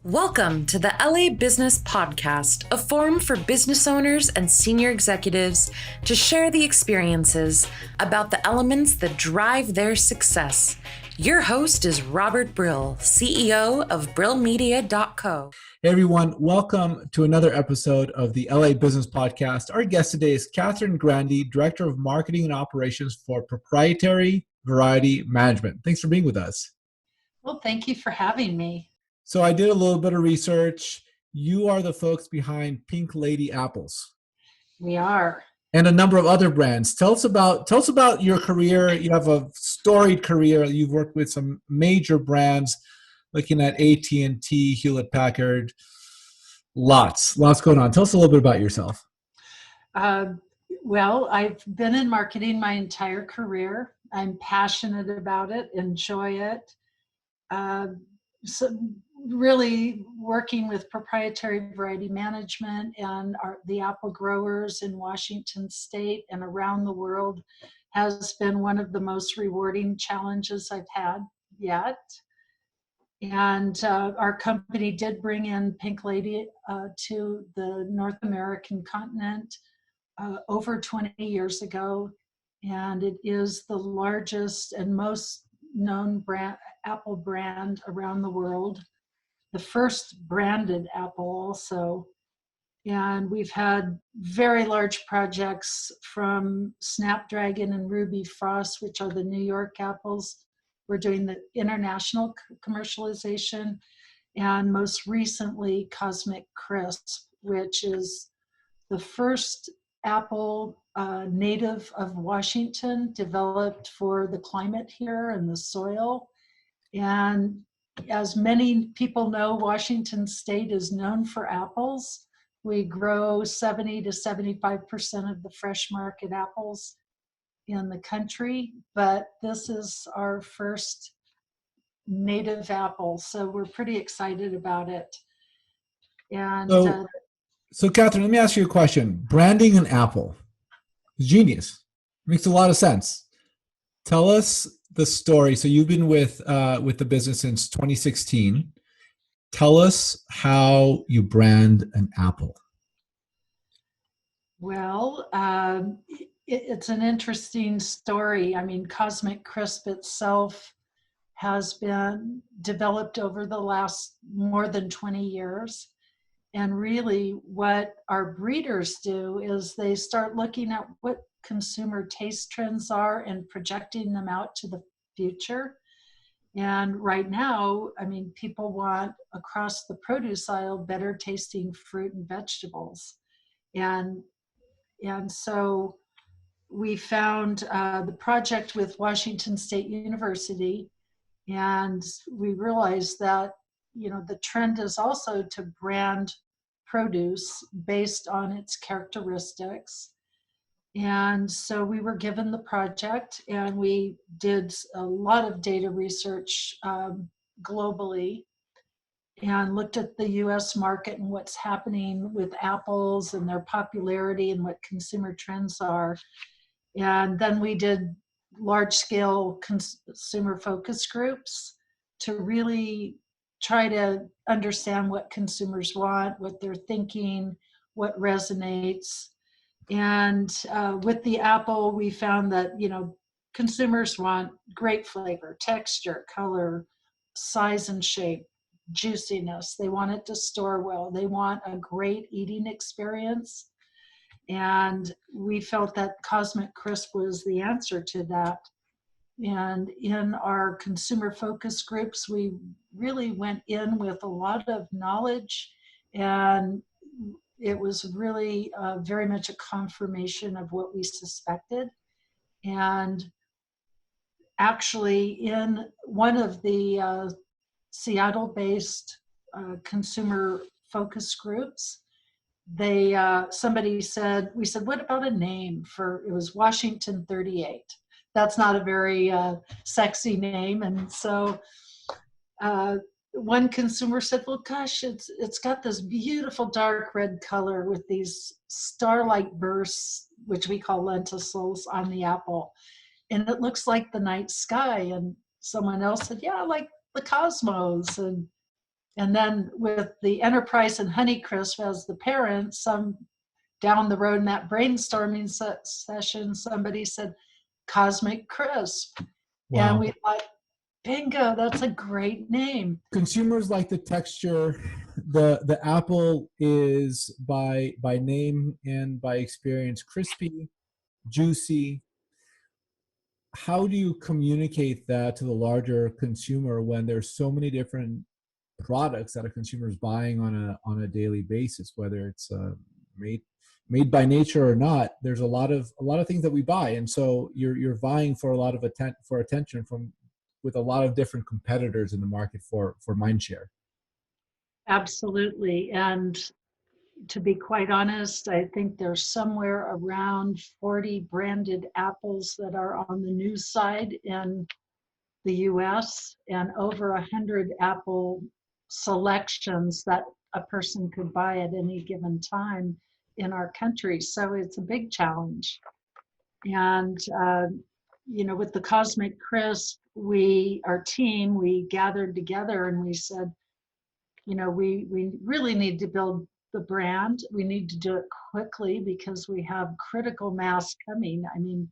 Welcome to the LA Business Podcast, a forum for business owners and senior executives to share the experiences about the elements that drive their success. Your host is Robert Brill, CEO of BrillMedia.co. Hey everyone, welcome to another episode of the LA Business Podcast. Our guest today is Kathryn Grandy, Director of Marketing and Operations for Proprietary Variety Management. Thanks for being with us. Well, thank you for having me. So I did a little bit of research. You are the folks behind Pink Lady Apples. We are. And a number of other brands. Tell us about your career. You have a storied career. You've worked with some major brands, looking at AT&T, Hewlett-Packard, lots going on. Tell us a little bit about yourself. Well, I've been in marketing my entire career. I'm passionate about it, enjoy it. So really working with Proprietary Variety Management and the apple growers in Washington State and around the world has been one of the most rewarding challenges I've had yet. And our company did bring in Pink Lady to the North American continent over 20 years ago. And it is the largest and most known apple brand around the world. The first branded apple also. And we've had very large projects from Snapdragon and Ruby Frost, which are the New York apples. We're doing the international commercialization, and most recently Cosmic Crisp, which is the first apple native of Washington, developed for the climate here and the soil. And as many people know, Washington State is known for apples. We grow 70 to 75% of the fresh market apples in the country, but this is our first native apple, so we're pretty excited about it. And so Kathryn, let me ask you a question. Branding an apple is genius. Makes a lot of sense. Tell us the story. So you've been with the business since 2016. Tell us how you brand an apple. Well, it's an interesting story. I mean, Cosmic Crisp itself has been developed over the last more than 20 years. And really what our breeders do is they start looking at what consumer taste trends are and projecting them out to the future. And right now, I mean, people want across the produce aisle better tasting fruit and vegetables. And so we found the project with Washington State University, and we realized that, you know, the trend is also to brand produce based on its characteristics. And so we were given the project, and we did a lot of data research globally and looked at the US market and what's happening with apples and their popularity and what consumer trends are. And then we did large-scale consumer focus groups to really try to understand what consumers want, what they're thinking, what resonates. And with the apple, we found that, you know, consumers want great flavor, texture, color, size and shape, juiciness. They want it to store well. They want a great eating experience. And we felt that Cosmic Crisp was the answer to that. And in our consumer focus groups, we really went in with a lot of knowledge, and it was really very much a confirmation of what we suspected. And actually, in one of the Seattle-based consumer focus groups, somebody said, we said, what about a name for, it was Washington 38. That's not a very sexy name. And so one consumer said, well, gosh, it's got this beautiful dark red color with these starlight bursts, which we call lenticels, on the apple. And it looks like the night sky. And someone else said, yeah, like the cosmos. And then with the Enterprise and Honeycrisp as the parent, some down the road in that brainstorming session, somebody said Cosmic Crisp. Wow. And we thought, bingo, that's a great name. Consumers like the texture. The apple is by name and by experience crispy, juicy. How do you communicate that to the larger consumer when there's so many different products that a consumer is buying on a daily basis, whether it's made by nature or not? There's a lot of things that we buy, and so you're vying for a lot of attention from with a lot of different competitors in the market for mind share. Absolutely. And to be quite honest, I think there's somewhere around 40 branded apples that are on the news side in the US, and over 100 apple selections that a person could buy at any given time in our country. So it's a big challenge. And, with the Cosmic Crisp, our team, we gathered together and we said, we really need to build the brand. We need to do it quickly because we have critical mass coming. I mean,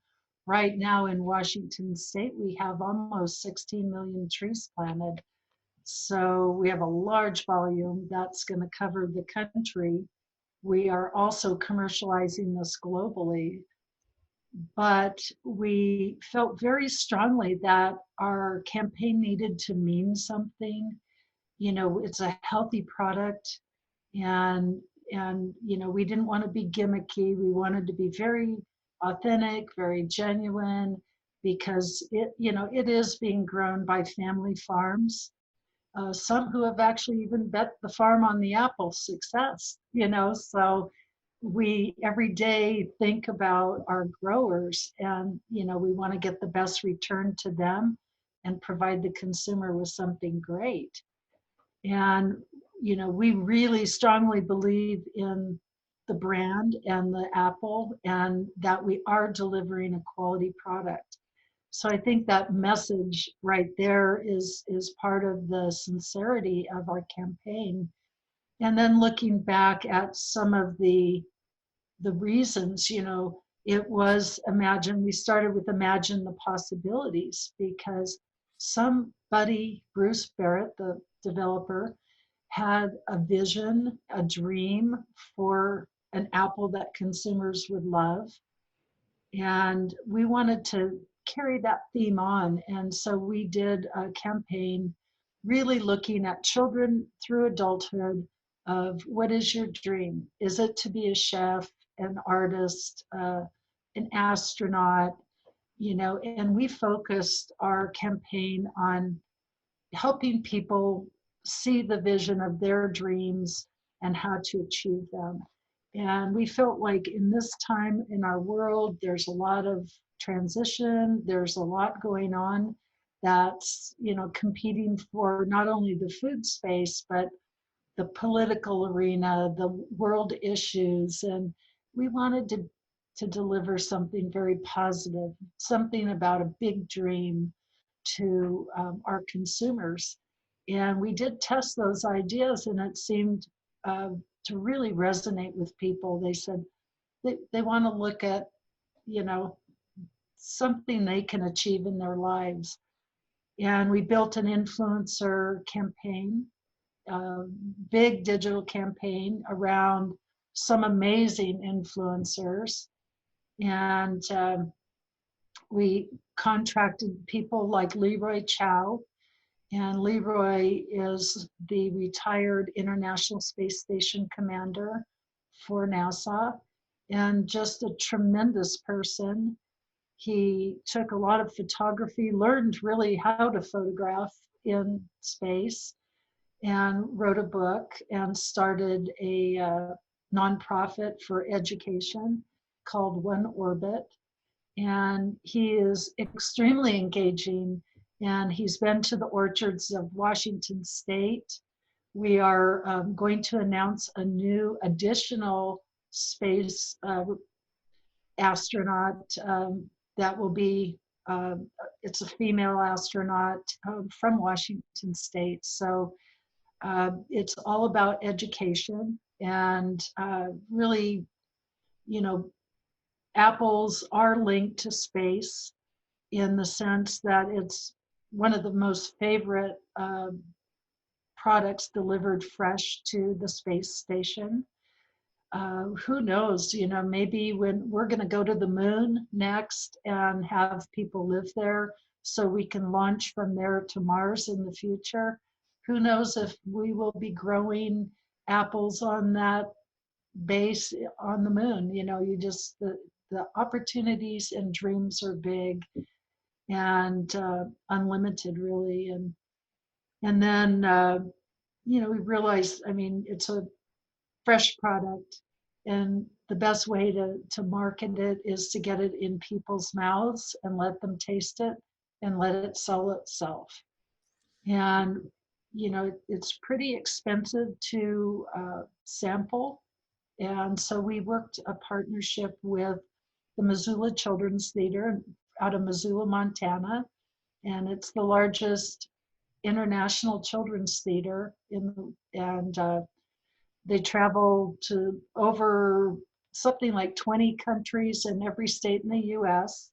right now in Washington State, we have almost 16 million trees planted. So we have a large volume that's going to cover the country. We are also commercializing this globally. But we felt very strongly that our campaign needed to mean something. It's a healthy product, and we didn't want to be gimmicky. We wanted to be very authentic, very genuine, because it is being grown by family farms, some who have actually even bet the farm on the apple success. So we every day think about our growers, and we want to get the best return to them and provide the consumer with something great. And we really strongly believe in the brand and the apple, and that we are delivering a quality product. So I think that message right there is part of the sincerity of our campaign. And then looking back at some of the reasons, it was we started with Imagine the Possibilities, because somebody, Bruce Barrett, the developer, had a vision, a dream for an apple that consumers would love. And we wanted to carry that theme on. And so we did a campaign really looking at children through adulthood of, what is your dream? Is it to be a chef, an artist, an astronaut? And we focused our campaign on helping people see the vision of their dreams and how to achieve them. And we felt like in this time in our world, there's a lot of transition, there's a lot going on that's, competing for not only the food space, but the political arena, the world issues. And we wanted to deliver something very positive, something about a big dream to our consumers. And we did test those ideas, and it seemed to really resonate with people. They said they want to look at, something they can achieve in their lives. And we built an influencer campaign, a big digital campaign around some amazing influencers. And we contracted people like Leroy Chow. And Leroy is the retired International Space Station commander for NASA, and just a tremendous person. He took a lot of photography, learned really how to photograph in space, and wrote a book and started a nonprofit for education called One Orbit. And he is extremely engaging, and he's been to the orchards of Washington State. We are going to announce a new additional space astronaut that will be, it's a female astronaut from Washington State. So It's all about education and really, you know, apples are linked to space in the sense that it's one of the most favorite products delivered fresh to the space station. Who knows, you know, maybe when we're going to go to the moon next and have people live there so we can launch from there to Mars in the future. Who knows if we will be growing apples on that base on the moon. You know, the opportunities and dreams are big and unlimited really. And then, you know, we realized, I mean, it's a fresh product. And the best way to market it is to get it in people's mouths and let them taste it and let it sell itself. And, you know, it's pretty expensive to sample. And so we worked a partnership with the Missoula Children's Theater out of Missoula, Montana. And it's the largest international children's theater and they travel to over something like 20 countries in every state in the US.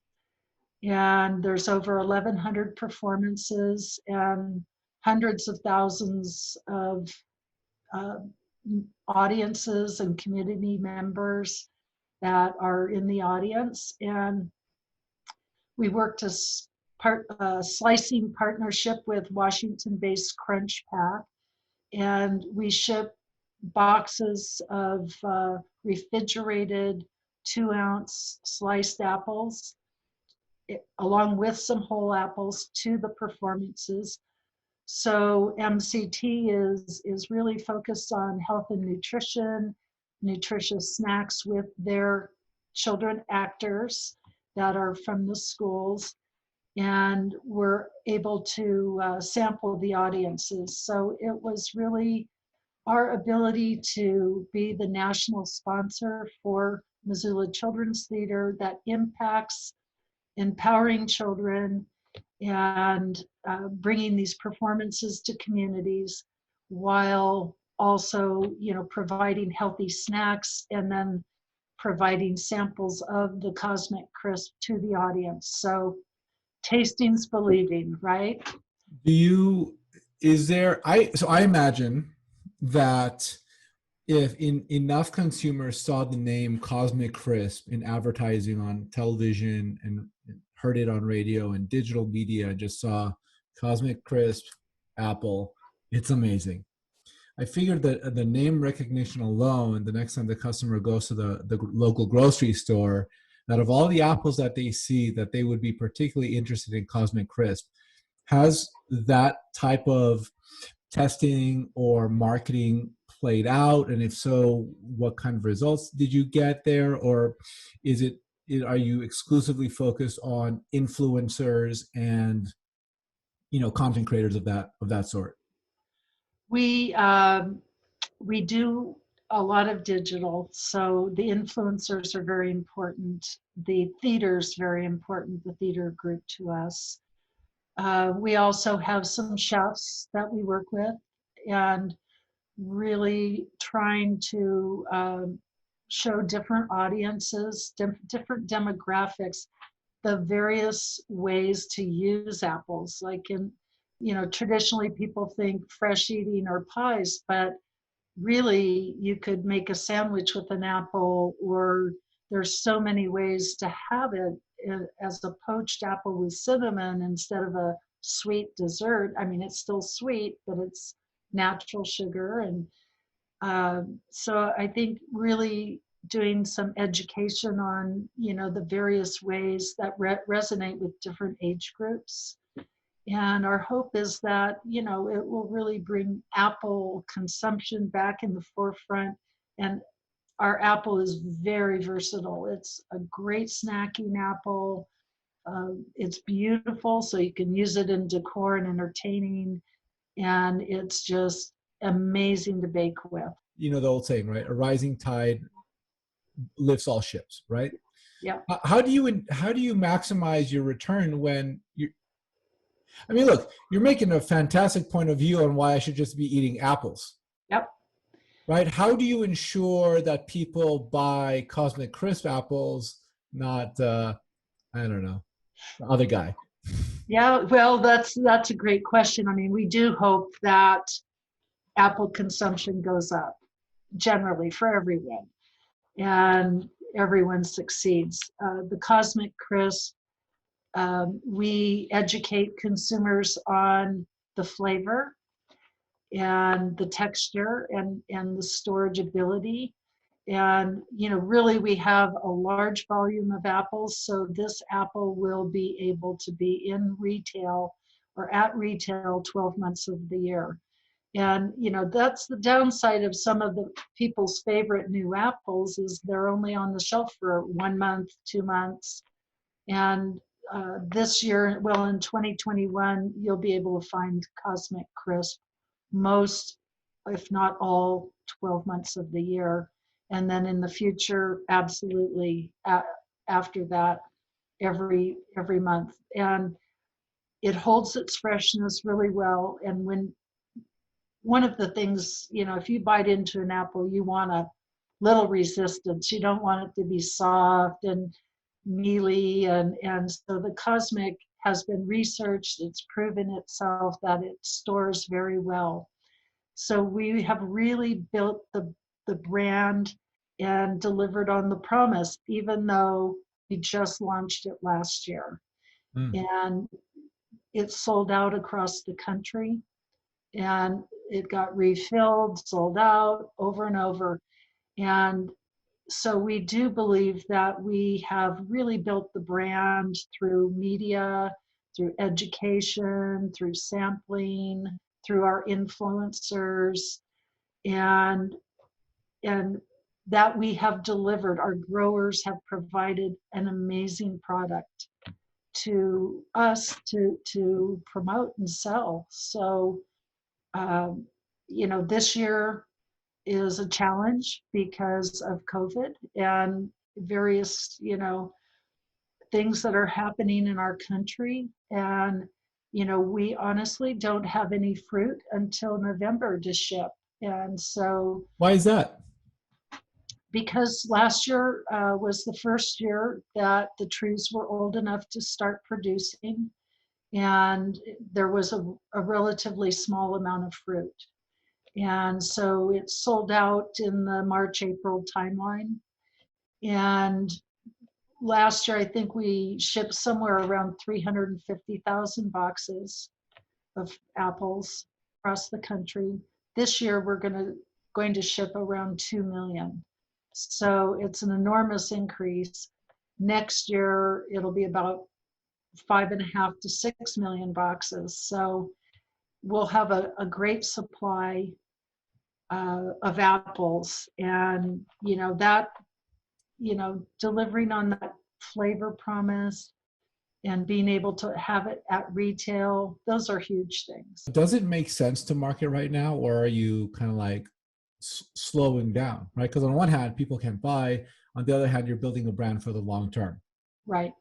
And there's over 1,100 performances and hundreds of thousands of uh, audiences and community members that are in the audience. And we worked a slicing partnership with Washington-based Crunch Pack, and we ship boxes of refrigerated 2-ounce sliced apples along with some whole apples to the performances. So MCT is really focused on health and nutrition, nutritious snacks with their children actors that are from the schools, and we're able to sample the audiences. So it was really our ability to be the national sponsor for Missoula Children's Theater that impacts empowering children and bringing these performances to communities while also, you know, providing healthy snacks and then providing samples of the Cosmic Crisp to the audience. So tasting's believing, right? So I imagine that if enough consumers saw the name Cosmic Crisp in advertising on television and heard it on radio and digital media, just saw Cosmic Crisp Apple, it's amazing. I figured that the name recognition alone, the next time the customer goes to the local grocery store, that of all the apples that they see, that they would be particularly interested in Cosmic Crisp. Has that type of testing or marketing played out? And if so, what kind of results did you get there? Or are you exclusively focused on influencers and, you know, content creators of that sort? We do a lot of digital, so the influencers are very important. The theater's very important, the theater group to us. We also have some chefs that we work with and really trying to show different audiences, different demographics, the various ways to use apples. Like you know, traditionally people think fresh eating or pies, but really you could make a sandwich with an apple, or there's so many ways to have it as a poached apple with cinnamon instead of a sweet dessert. I mean, it's still sweet, but it's natural sugar. And so I think really doing some education on, you know, the various ways that resonate with different age groups. And our hope is that, you know, it will really bring apple consumption back in the forefront. And our apple is very versatile. It's a great snacking apple. It's beautiful, so you can use it in decor and entertaining. And it's just amazing to bake with. You know the old saying, right? A rising tide lifts all ships, right? Yeah. How do you maximize your return when I mean, look, you're making a fantastic point of view on why I should just be eating apples, Yep. right? How do you ensure that people buy Cosmic Crisp apples, not, I don't know, the other guy? Yeah, well, that's a great question. I mean, we do hope that apple consumption goes up generally for everyone, and everyone succeeds. The Cosmic Crisp, we educate consumers on the flavor and the texture and the storage ability. And, really we have a large volume of apples, so this apple will be able to be in retail or at retail 12 months of the year. And, that's the downside of some of the people's favorite new apples is they're only on the shelf for 1 month, 2 months. And this year, well, in 2021, you'll be able to find Cosmic Crisp most, if not all, 12 months of the year. And then in the future, absolutely after that, every month. And it holds its freshness really well. And when one of the things, if you bite into an apple, you want a little resistance. You don't want it to be soft and mealy. And so the Cosmic has been researched. It's proven itself that it stores very well. So we have really built the brand and delivered on the promise, even though we just launched it last year. Mm. And it sold out across the country, and it got refilled, sold out over and over. And so we do believe that we have really built the brand through media, through education, through sampling, through our influencers, and that we have delivered. Our growers have provided an amazing product to us to promote and sell. So this year is a challenge because of COVID and various, things that are happening in our country. And, we honestly don't have any fruit until November to ship. And so, Why is that? because last year was the first year that the trees were old enough to start producing, and there was a relatively small amount of fruit. And so it sold out in the March, April timeline. And last year, I think we shipped somewhere around 350,000 boxes of apples across the country. This year, we're going to ship around 2 million. So it's an enormous increase. Next year, it'll be about 5.5 to 6 million boxes. So we'll have a great supply of apples, and delivering on that flavor promise and being able to have it at retail, those are huge things. Does it make sense to market right now, or are you kind of like slowing down, right? Because on one hand, people can't buy. On the other hand, you're building a brand for the long term. Right.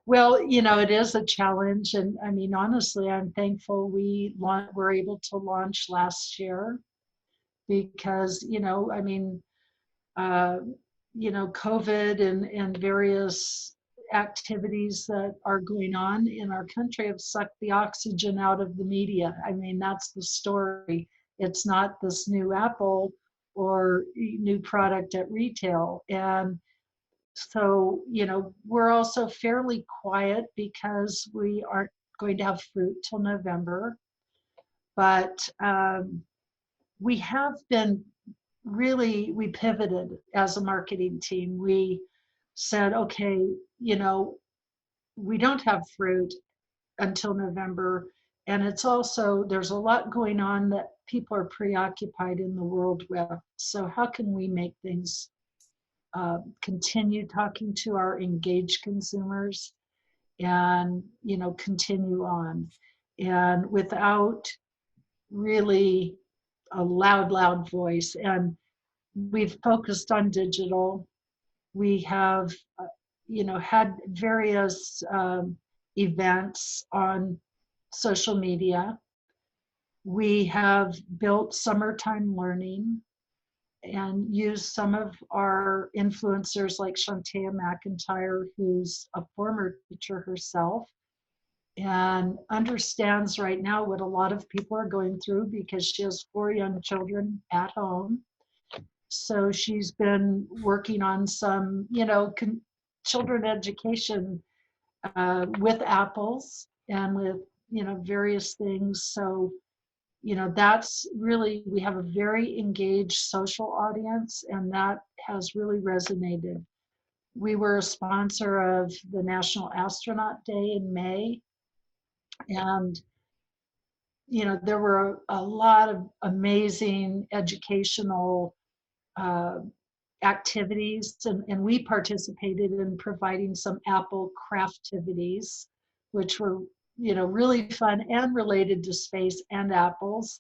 Well, it is a challenge. And I mean, honestly, I'm thankful we were able to launch last year because, COVID and various activities that are going on in our country have sucked the oxygen out of the media. I mean, that's the story. It's not this new Apple or new product at retail. And so, we're also fairly quiet because we aren't going to have fruit till November. But we have been we pivoted as a marketing team. We said, okay, we don't have fruit until November. And it's also, there's a lot going on that people are preoccupied in the world with. So how can we make things continue talking to our engaged consumers and, continue on, and without really a loud voice. And we've focused on digital. We have, had various events on social media. We have built summertime learning and used some of our influencers like Shantea McIntyre, who's a former teacher herself and understands right now what a lot of people are going through because she has 4 young children at home. So she's been working on some, children education with apples and with, various things. So, that's really, we have a very engaged social audience, and that has really resonated. We were a sponsor of the National Astronaut Day in May, and there were a lot of amazing educational uh, activities, and we participated in providing some apple craftivities, which were really fun and related to space and apples.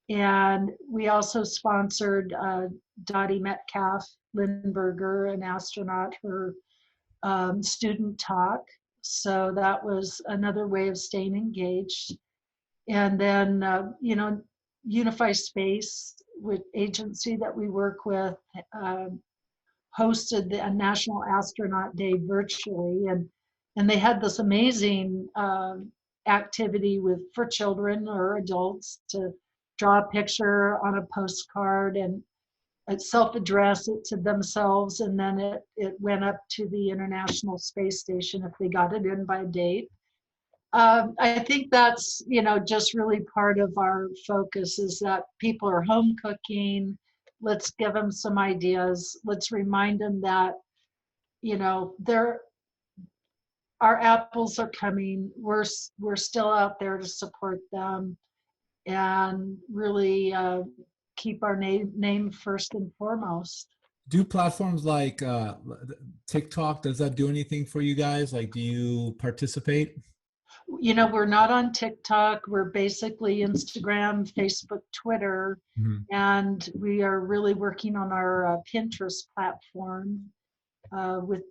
And we also sponsored Dottie Metcalf Lindberger, an astronaut, her student talk. So that was another way of staying engaged. And then, Unify Space, with agency that we work with, hosted the National Astronaut Day virtually, and they had this amazing activity for children or adults to draw a picture on a postcard and self-address it to themselves, and then it went up to the International Space Station if they got it in by date. I think that's, just really part of our focus is that people are home cooking. Let's give them some ideas. Let's remind them that, our apples are coming. We're still out there to support them and really keep our name first and foremost. Do platforms like TikTok, does that do anything for you guys? Like, do you participate? We're not on TikTok. We're basically Instagram, Facebook, Twitter, and we are really working on our Pinterest platform with,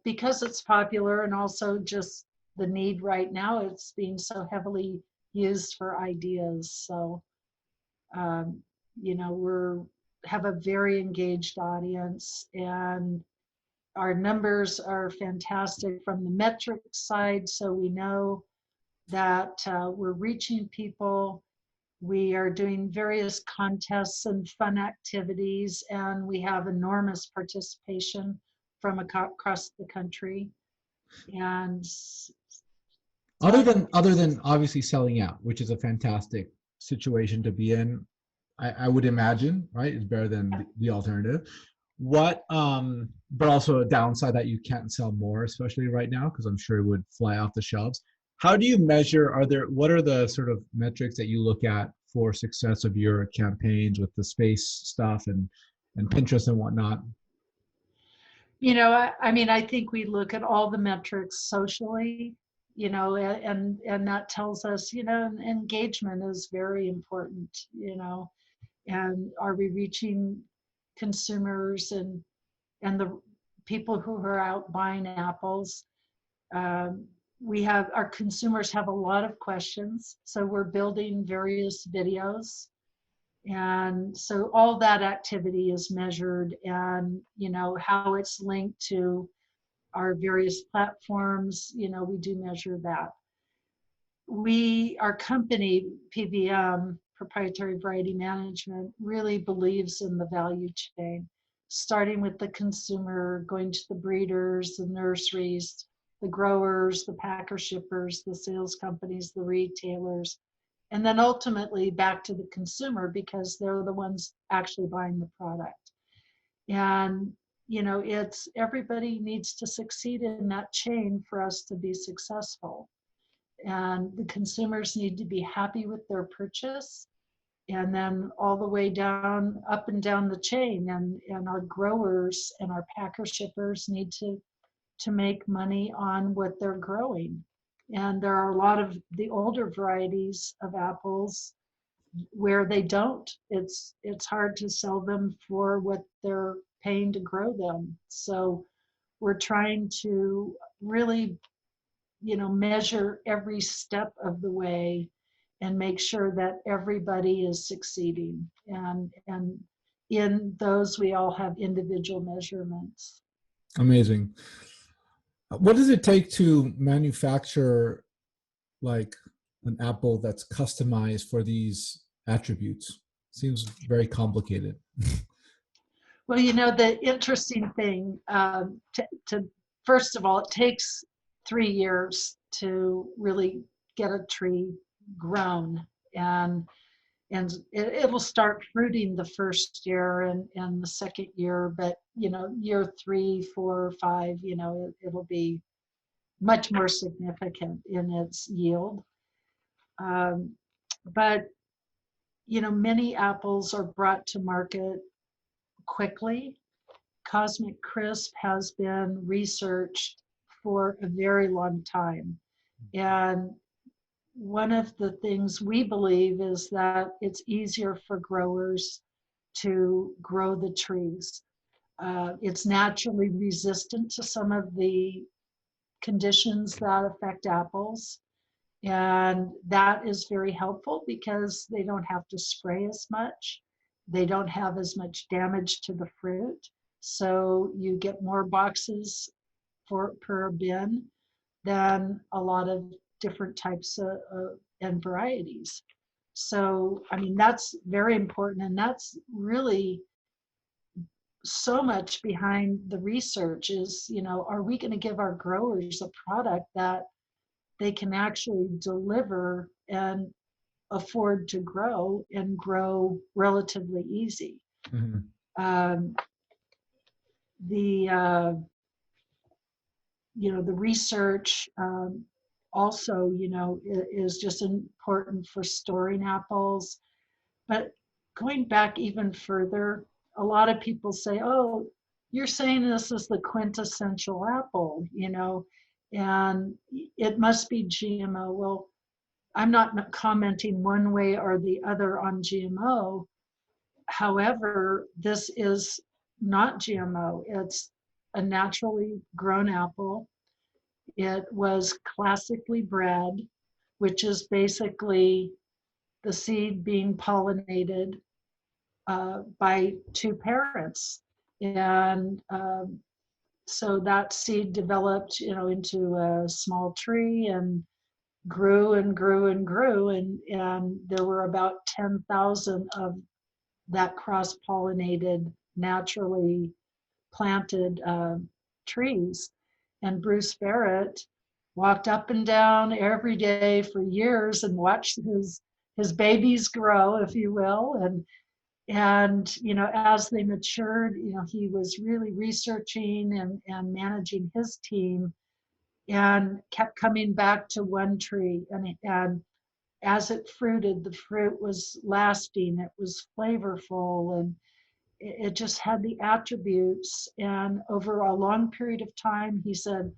because it's popular and also just the need right now. It's being so heavily used for ideas. So, we're have a very engaged audience, and our numbers are fantastic from the metrics side. So we know that we're reaching people. We are doing various contests and fun activities, and we have enormous participation from across the country. And Other than obviously selling out, which is a fantastic situation to be in, I would imagine, right? It's better than the alternative. What but also a downside that you can't sell more, especially right now, because I'm sure it would fly off the shelves. How do you measure, what are the sort of metrics that you look at for success of your campaigns with the space stuff and Pinterest and whatnot? I think we look at all the metrics socially, and that tells us, engagement is very important, and are we reaching consumers and the people who are out buying apples. Our consumers have a lot of questions, so we're building various videos, and so all that activity is measured, and how it's linked to our various platforms, we do measure that. Our company, PVM, Proprietary Variety Management, really believes in the value chain, starting with the consumer, going to the breeders, the nurseries, the growers, the packer shippers, the sales companies, the retailers, and then ultimately back to the consumer, because they're the ones actually buying the product. And it's everybody needs to succeed in that chain for us to be successful. And the consumers need to be happy with their purchase, and then all the way down, up and down the chain, and our growers and our packer shippers need to make money on what they're growing. And there are a lot of the older varieties of apples where they don't. It's hard to sell them for what they're paying to grow them. So we're trying to really measure every step of the way and make sure that everybody is succeeding. And in those, we all have individual measurements. Amazing. What does it take to manufacture like an apple that's customized for these attributes? Seems very complicated. Well, the interesting thing, to first of all, it takes 3 years to really get a tree grown, and it will start fruiting the first year and the second year, but year 3, 4, 5, it'll be much more significant in its yield. Um, but many apples are brought to market quickly. Cosmic Crisp has been researched for a very long time. And one of the things we believe is that it's easier for growers to grow the trees. It's naturally resistant to some of the conditions that affect apples. And that is very helpful because they don't have to spray as much. They don't have as much damage to the fruit. So you get more boxes per bin than a lot of different types of and varieties. So, I mean, that's very important. And that's really so much behind the research is, are we going to give our growers a product that they can actually deliver and afford to grow and grow relatively easy. Mm-hmm. The the research also is just important for storing apples. But going back even further, a lot of people say, oh, you're saying this is the quintessential apple, and it must be GMO. Well, I'm not commenting one way or the other on GMO. However, this is not GMO. It's a naturally grown apple. It was classically bred, which is basically the seed being pollinated by two parents. And so that seed developed, into a small tree and grew and grew and grew. And there were about 10,000 of that cross-pollinated, naturally planted trees. And Bruce Barrett walked up and down every day for years and watched his babies grow, if you will. And as they matured, he was really researching and managing his team and kept coming back to one tree. And as it fruited, the fruit was lasting, it was flavorful, and it just had the attributes. And over a long period of time, he said,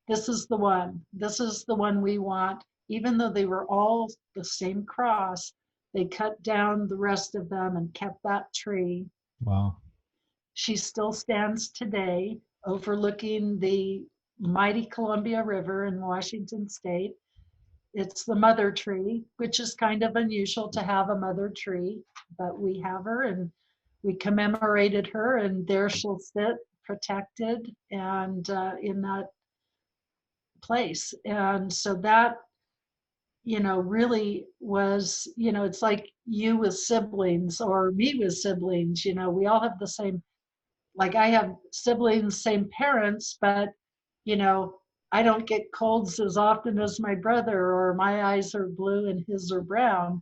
this is the one we want. Even though they were all the same cross, they cut down the rest of them and kept that tree. Wow. She still stands today overlooking the mighty Columbia River in Washington State. It's the mother tree, which is kind of unusual to have a mother tree, but we have her and we commemorated her, and there she'll sit protected and in that place. And so that, really was, it's like you with siblings or me with siblings, we all have the same, like I have siblings, same parents, but, I don't get colds as often as my brother, or my eyes are blue and his are brown,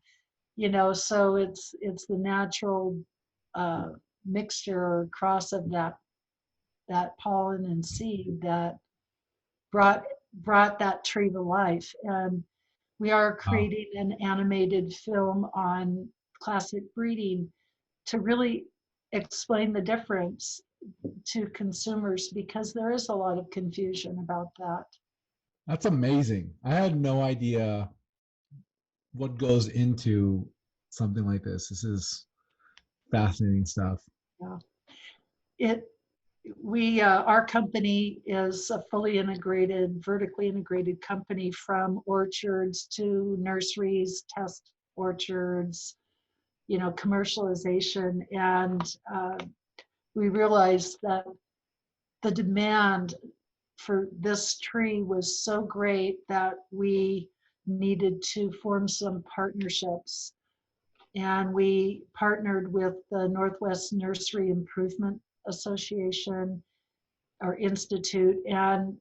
so it's the natural mixture or cross of that pollen and seed that brought that tree to life. And we are Wow. creating an animated film on classic breeding to really explain the difference to consumers, because there is a lot of confusion about that. That's amazing. I had no idea what goes into something like this. This is fascinating stuff. Yeah. It our company is a fully integrated, vertically integrated company, from orchards to nurseries, test orchards, commercialization. And we realized that the demand for this tree was so great that we needed to form some partnerships. And we partnered with the Northwest Nursery Improvement Association or Institute, and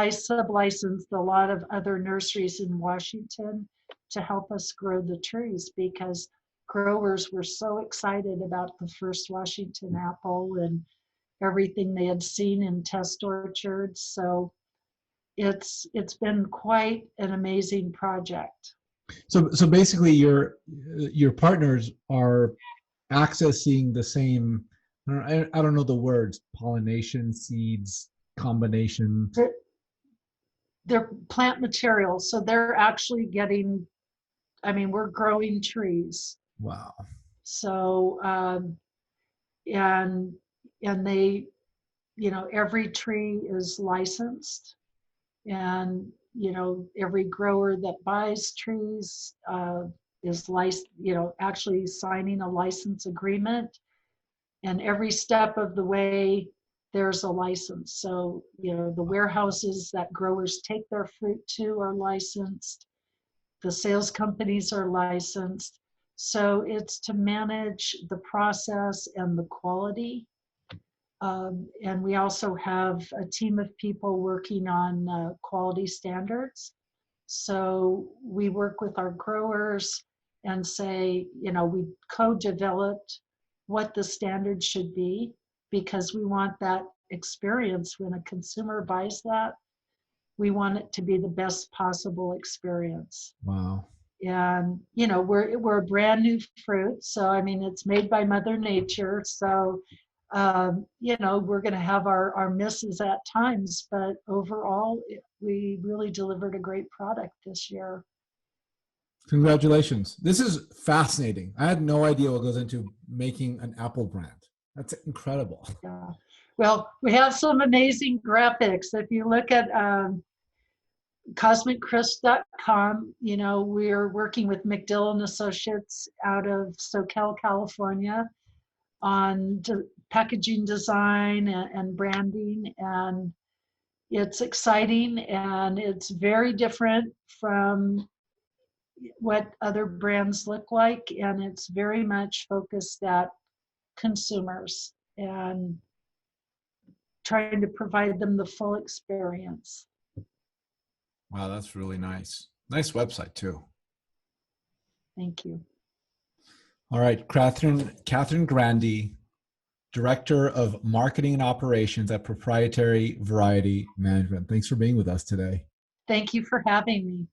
sub-licensed a lot of other nurseries in Washington to help us grow the trees, because growers were so excited about the first Washington apple and everything they had seen in test orchards. So it's been quite an amazing project. So basically, your partners are accessing the same. I don't know the words: pollination, seeds, combination. They're plant materials, so they're actually getting. I mean, we're growing trees. Wow. So and they, every tree is licensed, and every grower that buys trees is actually signing a license agreement, and every step of the way there's a license. So the warehouses that growers take their fruit to are licensed, the sales companies are licensed. So it's to manage the process and the quality. And we also have a team of people working on quality standards. So we work with our growers and say, we co-developed what the standard should be, because we want that experience when a consumer buys that. We want it to be the best possible experience. Wow. And we're a brand new fruit, so I mean, it's made by Mother Nature. So we're going to have our misses at times, but overall, we really delivered a great product this year. Congratulations. This is fascinating. I had no idea what goes into making an apple brand. That's incredible. Yeah. Well, we have some amazing graphics. If you look at cosmiccrisp.com, we're working with McDill & Associates out of SoCal, California, on packaging design and branding, and it's exciting, and it's very different from what other brands look like, and it's very much focused at consumers and trying to provide them the full experience. Wow, that's really nice. Nice website too. Thank you. All right, Kathryn Grandy, Director of Marketing and Operations at Proprietary Variety Management. Thanks for being with us today. Thank you for having me.